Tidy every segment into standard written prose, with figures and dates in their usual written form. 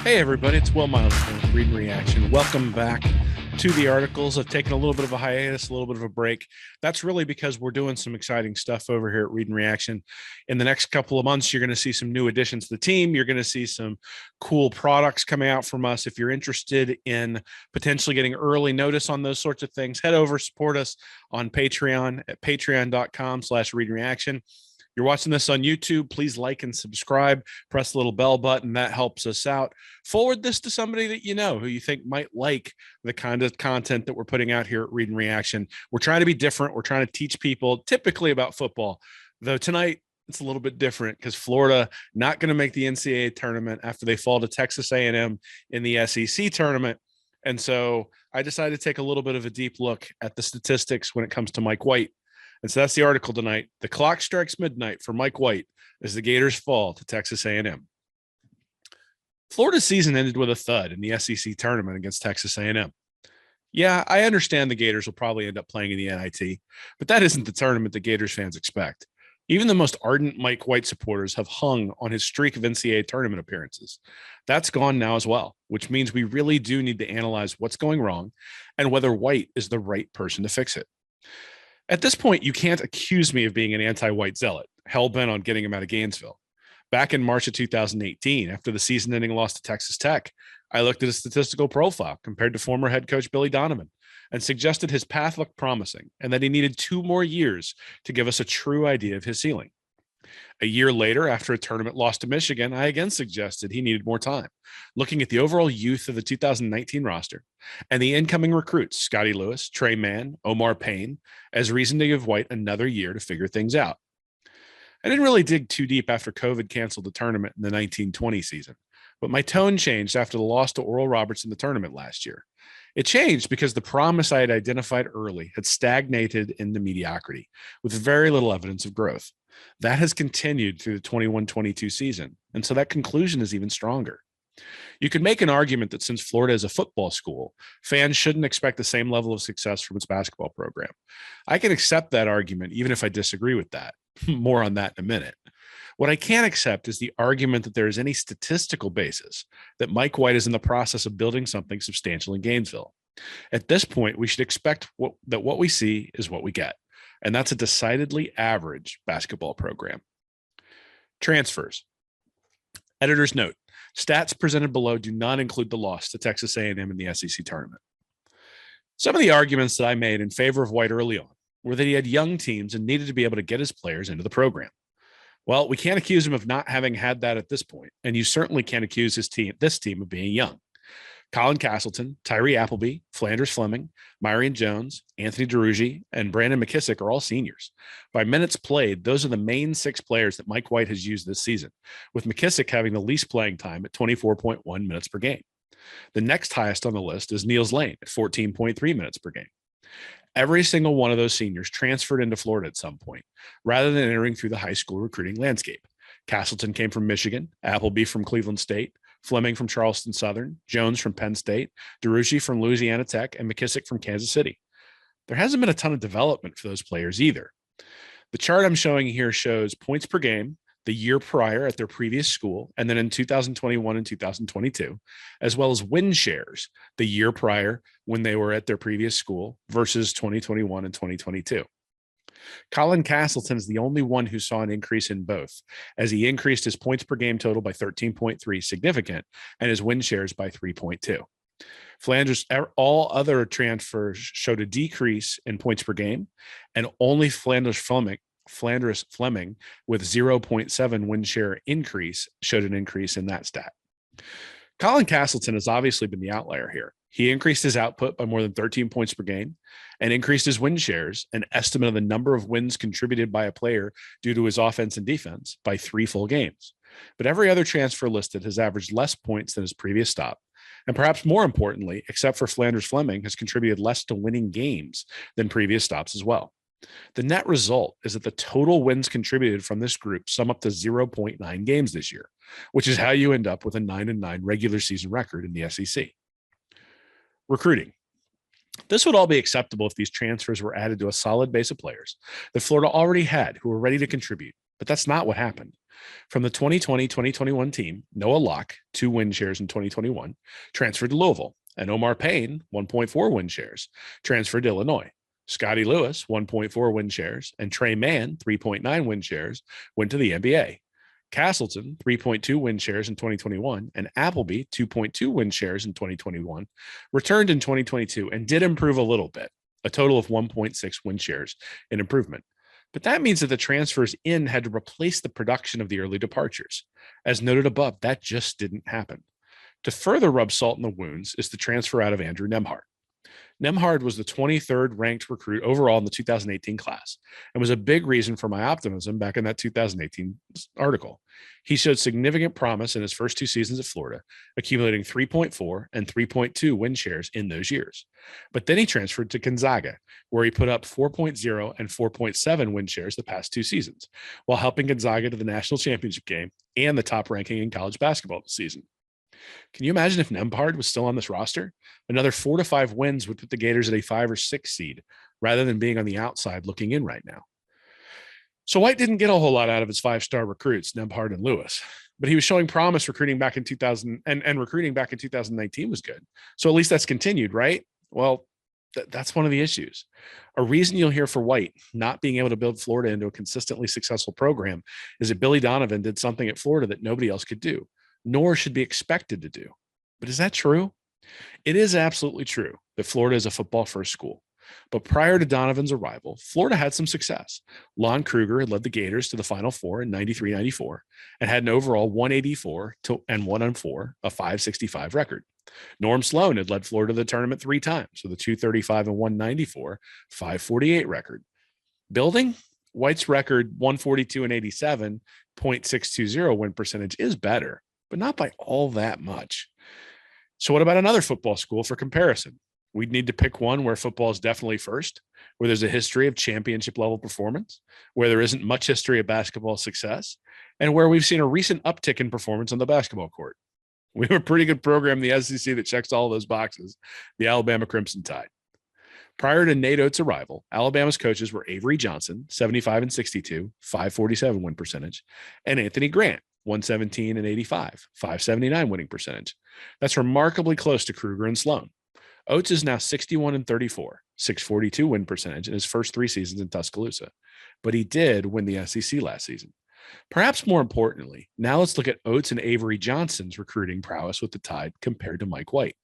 Hey everybody, it's Will Miles with Read and Reaction. Welcome back to the articles. I've taken a little bit of a hiatus, a little bit of a break. That's really because we're doing some exciting stuff over here at Read and Reaction. In the next couple of months, you're going to see some new additions to the team. You're going to see some cool products coming out from us. If you're interested in potentially getting early notice on those sorts of things, head over, support us on Patreon at patreon.com/Read and Reaction. You're watching this on YouTube, please like and subscribe, press the little bell button. That helps us out. Forward this to somebody that you know who you think might like the kind of content that we're putting out here at Read and Reaction. We're trying to be different. We're trying to teach people typically about football, though tonight it's a little bit different because Florida not going to make the NCAA tournament after they fall to Texas A&M in the SEC tournament. And so I decided to take a little bit of a deep look at the statistics when it comes to Mike White. And so that's the article tonight. The clock strikes midnight for Mike White as the Gators fall to Texas A&M. Florida's season ended with a thud in the SEC tournament against Texas A&M. Yeah, I understand the Gators will probably end up playing in the NIT, but that isn't the tournament the Gators fans expect. Even the most ardent Mike White supporters have hung on his streak of NCAA tournament appearances. That's gone now as well, which means we really do need to analyze what's going wrong and whether White is the right person to fix it. At this point, you can't accuse me of being an anti-White zealot, hell-bent on getting him out of Gainesville. Back in March of 2018, after the season-ending loss to Texas Tech, I looked at his statistical profile compared to former head coach Billy Donovan and suggested his path looked promising and that he needed 2 more years to give us a true idea of his ceiling. A year later, after a tournament loss to Michigan, I again suggested he needed more time, looking at the overall youth of the 2019 roster and the incoming recruits, Scotty Lewis, Trey Mann, Omar Payne, as reason to give White another year to figure things out. I didn't really dig too deep after COVID canceled the tournament in the 1920 season, but my tone changed after the loss to Oral Roberts in the tournament last year. It changed because the promise I had identified early had stagnated into mediocrity with very little evidence of growth. That has continued through the 21-22 season, and so that conclusion is even stronger. You could make an argument that since Florida is a football school, fans shouldn't expect the same level of success from its basketball program. I can accept that argument, even if I disagree with that. More on that in a minute. What I can't accept is the argument that there is any statistical basis that Mike White is in the process of building something substantial in Gainesville. At this point, we should expect that what we see is what we get, and that's a decidedly average basketball program. Transfers. Editor's note, stats presented below do not include the loss to Texas A&M in the SEC tournament. Some of the arguments that I made in favor of White early on were that he had young teams and needed to be able to get his players into the program. Well, we can't accuse him of not having had that at this point, and you certainly can't accuse this team of being young. Colin Castleton, Tyree Appleby, Flanders Fleming, Myrion Jones, Anthony DeRougy, and Brandon McKissick are all seniors. By minutes played, those are the main 6 players that Mike White has used this season, with McKissick having the least playing time at 24.1 minutes per game. The next highest on the list is Niels Lane at 14.3 minutes per game. Every single one of those seniors transferred into Florida at some point, rather than entering through the high school recruiting landscape. Castleton came from Michigan, Appleby from Cleveland State, Fleming from Charleston Southern, Jones from Penn State, DeRougy from Louisiana Tech, and McKissick from Kansas City. There hasn't been a ton of development for those players either. The chart I'm showing here shows points per game the year prior at their previous school, and then in 2021 and 2022, as well as win shares the year prior when they were at their previous school versus 2021 and 2022. Colin Castleton is the only one who saw an increase in both, as he increased his points per game total by 13.3, significant, and his win shares by 3.2. Flanders, all other transfers showed a decrease in points per game, and only Flanders Fleming with 0.7 win share increase showed an increase in that stat. Colin Castleton has obviously been the outlier here. He increased his output by more than 13 points per game and increased his win shares, an estimate of the number of wins contributed by a player due to his offense and defense, by 3 full games. But every other transfer listed has averaged less points than his previous stop. And perhaps more importantly, except for Flanders Fleming, has contributed less to winning games than previous stops as well. The net result is that the total wins contributed from this group sum up to 0.9 games this year, which is how you end up with a 9-9 regular season record in the SEC. Recruiting. This would all be acceptable if these transfers were added to a solid base of players that Florida already had who were ready to contribute, but that's not what happened. From the 2020-2021 team, Noah Locke, 2 win shares in 2021, transferred to Louisville, and Omar Payne, 1.4 win shares, transferred to Illinois. Scotty Lewis, 1.4 win shares, and Trey Mann, 3.9 win shares, went to the NBA. Castleton, 3.2 win shares in 2021, and Appleby, 2.2 win shares in 2021, returned in 2022 and did improve a little bit, a total of 1.6 win shares in improvement. But that means that the transfers in had to replace the production of the early departures. As noted above, that just didn't happen. To further rub salt in the wounds is the transfer out of Andrew Nemhard. Nemhard was the 23rd ranked recruit overall in the 2018 class and was a big reason for my optimism back in that 2018 article. He showed significant promise in his first 2 seasons at Florida, accumulating 3.4 and 3.2 win shares in those years. But then he transferred to Gonzaga, where he put up 4.0 and 4.7 win shares the past 2 seasons, while helping Gonzaga to the national championship game and the top ranking in college basketball this season. Can you imagine if Nembhard was still on this roster? Another 4 to 5 wins would put the Gators at a 5 or 6 seed rather than being on the outside looking in right now. So White didn't get a whole lot out of his 5-star recruits, Nembhard and Lewis, but he was showing promise recruiting back in 2000 and recruiting back in 2019 was good. So at least that's continued, right? Well, that's one of the issues. A reason you'll hear for White not being able to build Florida into a consistently successful program is that Billy Donovan did something at Florida that nobody else could do, nor should be expected to do. But is that true? It is absolutely true that Florida is a football-first school. But prior to Donovan's arrival, Florida had some success. Lon Kruger had led the Gators to the Final Four in 93-94 and had an overall 184 and 1-4, a 565 record. Norm Sloan had led Florida to the tournament 3 times with a 235 and 194, 548 record. Building, White's record 142 and 87, 0.620 win percentage is better, but not by all that much. So what about another football school for comparison? We'd need to pick one where football is definitely first, where there's a history of championship level performance, where there isn't much history of basketball success, and where we've seen a recent uptick in performance on the basketball court. We have a pretty good program in the SEC that checks all of those boxes, the Alabama Crimson Tide. Prior to Nate Oates' arrival, Alabama's coaches were Avery Johnson, 75 and 62, 547 win percentage, and Anthony Grant, 117 and 85, 579 winning percentage. That's remarkably close to Kruger and Sloan. Oates is now 61 and 34, 642 win percentage in his first 3 seasons in Tuscaloosa, but he did win the SEC last season. Perhaps more importantly, now let's look at Oates and Avery Johnson's recruiting prowess with the Tide compared to Mike White.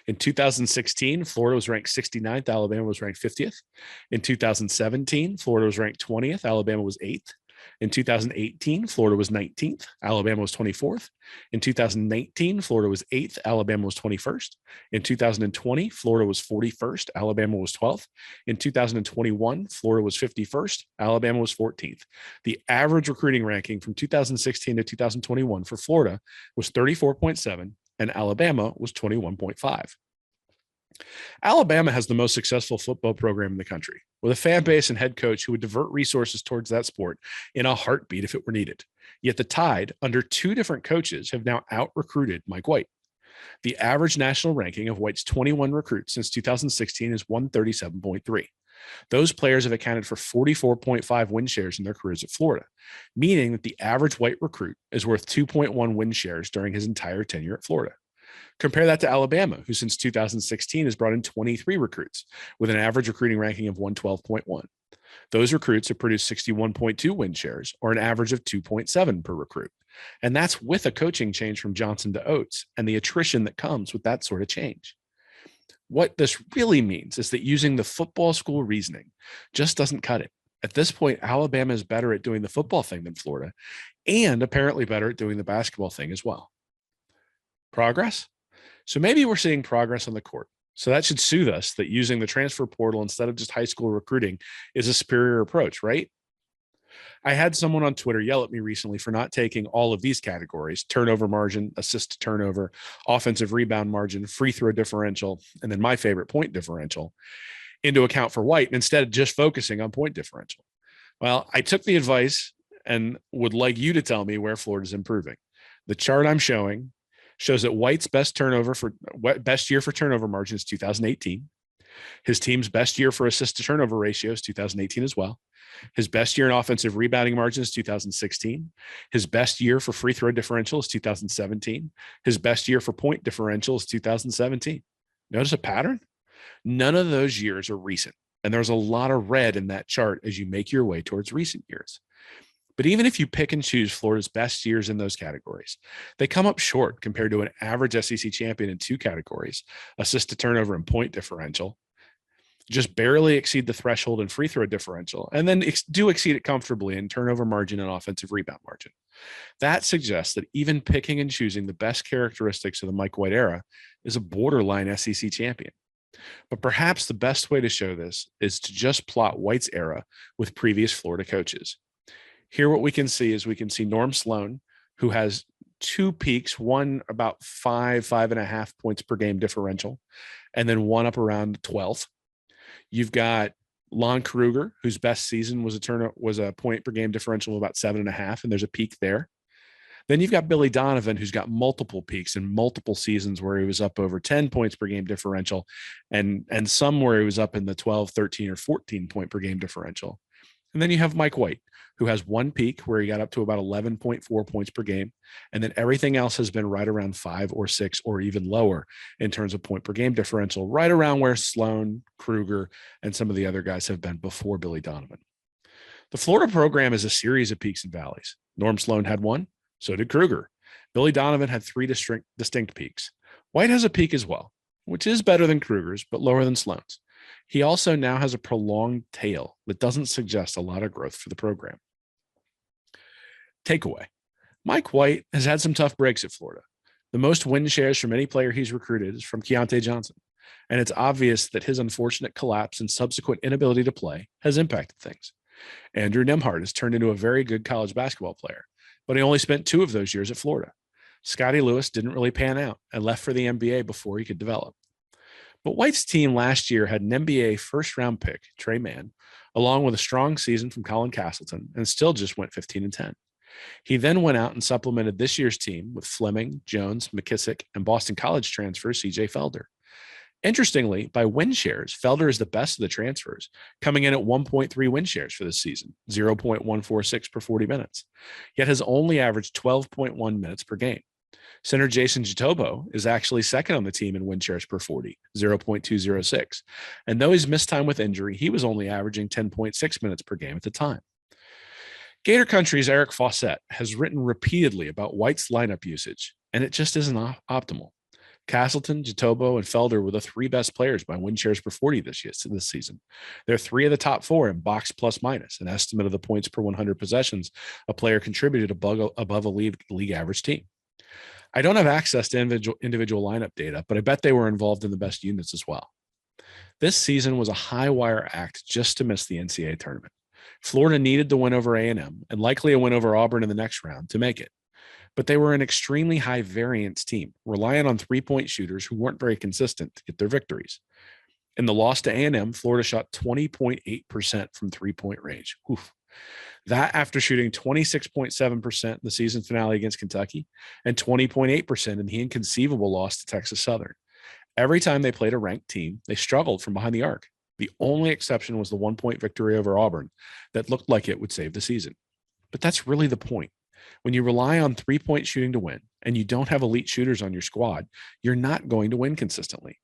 In 2016, Florida was ranked 69th, Alabama was ranked 50th. In 2017, Florida was ranked 20th, Alabama was 8th. In 2018, Florida was 19th, Alabama was 24th. In 2019, Florida was 8th, Alabama was 21st. In 2020, Florida was 41st, Alabama was 12th. In 2021, Florida was 51st, Alabama was 14th. The average recruiting ranking from 2016 to 2021 for Florida was 34.7, and Alabama was 21.5. Alabama has the most successful football program in the country, with a fan base and head coach who would divert resources towards that sport in a heartbeat if it were needed. Yet the Tide, under 2 different coaches, have now out-recruited Mike White. The average national ranking of White's 21 recruits since 2016 is 137.3. Those players have accounted for 44.5 win shares in their careers at Florida, meaning that the average White recruit is worth 2.1 win shares during his entire tenure at Florida. Compare that to Alabama, who since 2016 has brought in 23 recruits with an average recruiting ranking of 112.1. Those recruits have produced 61.2 win shares, or an average of 2.7 per recruit. And that's with a coaching change from Johnson to Oates and the attrition that comes with that sort of change. What this really means is that using the football school reasoning just doesn't cut it. At this point, Alabama is better at doing the football thing than Florida, and apparently better at doing the basketball thing as well. Progress? So maybe we're seeing progress on the court. So that should soothe us that using the transfer portal instead of just high school recruiting is a superior approach, right? I had someone on Twitter yell at me recently for not taking all of these categories: turnover margin, assist to turnover, offensive rebound margin, free throw differential, and then my favorite, point differential, into account for White, and instead of just focusing on point differential. Well, I took the advice and would like you to tell me where Florida's improving. The chart I'm showing shows that White's best year for turnover margin is 2018. His team's best year for assist to turnover ratio is 2018 as well. His best year in offensive rebounding margin is 2016. His best year for free throw differential is 2017. His best year for point differential is 2017. Notice a pattern? None of those years are recent. And there's a lot of red in that chart as you make your way towards recent years. But even if you pick and choose Florida's best years in those categories, they come up short compared to an average SEC champion in two categories, assist to turnover and point differential, just barely exceed the threshold in free throw differential, and then do exceed it comfortably in turnover margin and offensive rebound margin. That suggests that even picking and choosing the best characteristics of the Mike White era is a borderline SEC champion. But perhaps the best way to show this is to just plot White's era with previous Florida coaches. Here, what we can see is we can see Norm Sloan, who has two peaks, one about 5.5 points per game differential, and then one up around 12th. You've got Lon Kruger, whose best season was a point per game differential of about 7.5, and there's a peak there. Then you've got Billy Donovan, who's got multiple peaks in multiple seasons where he was up over 10 points per game differential, and some where he was up in the 12, 13, or 14 point per game differential. And then you have Mike White, who has one peak where he got up to about 11.4 points per game. And then everything else has been right around 5 or 6 or even lower in terms of point per game differential, right around where Sloan, Kruger, and some of the other guys have been before Billy Donovan. The Florida program is a series of peaks and valleys. Norm Sloan had one, so did Kruger. Billy Donovan had 3 distinct peaks. White has a peak as well, which is better than Kruger's, but lower than Sloan's. He also now has a prolonged tail that doesn't suggest a lot of growth for the program. Takeaway: Mike White has had some tough breaks at Florida. The most win shares from any player he's recruited is from Keontae Johnson, and it's obvious that his unfortunate collapse and subsequent inability to play has impacted things. Andrew Nembhard has turned into a very good college basketball player, but he only spent 2 of those years at Florida. Scotty Lewis didn't really pan out and left for the NBA before he could develop. But White's team last year had an NBA first-round pick, Trey Mann, along with a strong season from Colin Castleton, and still just went 15-10. He then went out and supplemented this year's team with Fleming, Jones, McKissick, and Boston College transfer CJ Felder. Interestingly, by win shares, Felder is the best of the transfers, coming in at 1.3 win shares for this season, 0.146 per 40 minutes, yet has only averaged 12.1 minutes per game. Center Jason Jitobo is actually second on the team in win shares per 40, 0.206. And though he's missed time with injury, he was only averaging 10.6 minutes per game at the time. Gator Country's Eric Fawcett has written repeatedly about White's lineup usage, and it just isn't optimal. Castleton, Jitobo, and Felder were the 3 best players by win shares per 40 this season. They're 3 of the top 4 in box plus minus, an estimate of the points per 100 possessions a player contributed above a league average team. I don't have access to individual lineup data, but I bet they were involved in the best units as well. This season was a high wire act just to miss the NCAA tournament. Florida needed to win over A&M and likely a win over Auburn in the next round to make it. But they were an extremely high variance team, relying on 3-point shooters who weren't very consistent to get their victories. In the loss to A&M, Florida shot 20.8% from 3-point range. Oof. That after shooting 26.7% in the season finale against Kentucky and 20.8% in the inconceivable loss to Texas Southern. Every time they played a ranked team, they struggled from behind the arc. The only exception was the 1-point victory over Auburn that looked like it would save the season. But that's really the point. When you rely on 3-point shooting to win and you don't have elite shooters on your squad, you're not going to win consistently.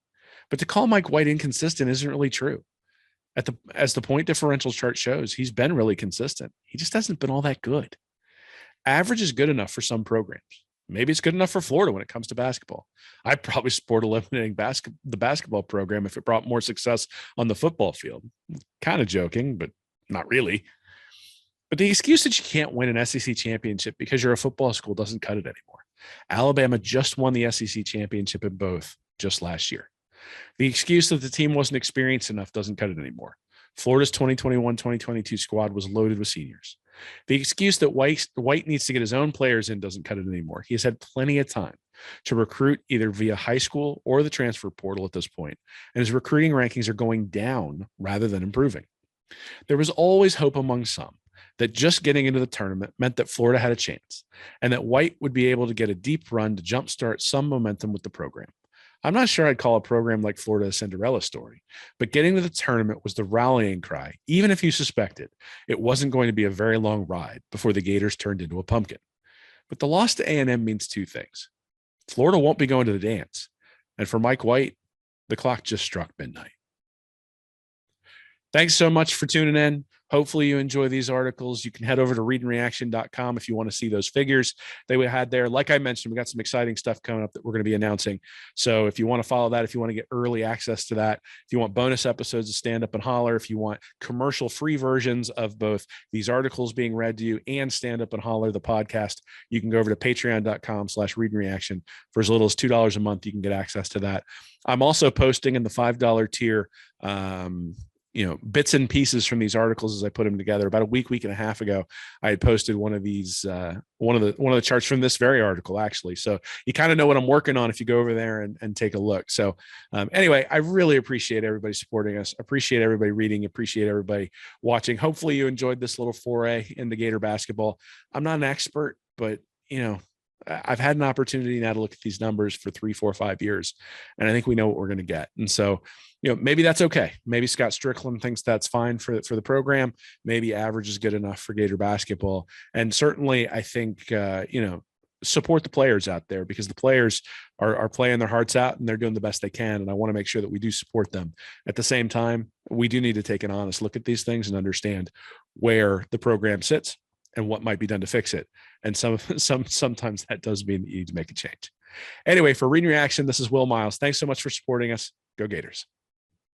But to call Mike White inconsistent isn't really true. As the point differential chart shows, he's been really consistent. He just hasn't been all that good. Average is good enough for some programs. Maybe it's good enough for Florida when it comes to basketball. I'd probably support eliminating the basketball program if it brought more success on the football field. Kind of joking, but not really. But the excuse that you can't win an SEC championship because you're a football school doesn't cut it anymore. Alabama just won the SEC championship in both just last year. The excuse that the team wasn't experienced enough doesn't cut it anymore. Florida's 2021-2022 squad was loaded with seniors. The excuse that White needs to get his own players in doesn't cut it anymore. He has had plenty of time to recruit either via high school or the transfer portal at this point, and his recruiting rankings are going down rather than improving. There was always hope among some that just getting into the tournament meant that Florida had a chance and that White would be able to get a deep run to jumpstart some momentum with the program. I'm not sure I'd call a program like Florida a Cinderella story, but getting to the tournament was the rallying cry, even if you suspected it wasn't going to be a very long ride before the Gators turned into a pumpkin. But the loss to A&M means two things. Florida won't be going to the dance. And for Mike White, the clock just struck midnight. Thanks so much for tuning in. Hopefully you enjoy these articles. You can head over to readandreaction.com if you want to see those figures they we had there. Like I mentioned, we got some exciting stuff coming up that we're going to be announcing. So if you want to follow that, if you want to get early access to that, if you want bonus episodes of Stand Up and Holler, if you want commercial free versions of both these articles being read to you and Stand Up and Holler, the podcast, you can go over to patreon.com/readandreaction. For as little as $2 a month, you can get access to that. I'm also posting in the $5 tier, bits and pieces from these articles as I put them together. About a week and a half ago, I had posted one of these, one of the charts from this very article, actually. So you kind of know what I'm working on if you go over there and take a look. So anyway, I really appreciate everybody supporting us. Appreciate everybody reading. Appreciate everybody watching. Hopefully you enjoyed this little foray into Gator basketball. I'm not an expert, but I've had an opportunity now to look at these numbers for 3, 4, 5 years, and I think we know what we're going to get. And so, maybe that's okay. Maybe Scott Strickland thinks that's fine for the program. Maybe average is good enough for Gator basketball. And certainly I think, support the players out there, because the players are playing their hearts out and they're doing the best they can. And I want to make sure that we do support them. At the same time, we do need to take an honest look at these things and understand where the program sits and what might be done to fix it. And sometimes that does mean that you need to make a change. Anyway, for Reading Reaction, this is Will Miles. Thanks so much for supporting us. Go Gators.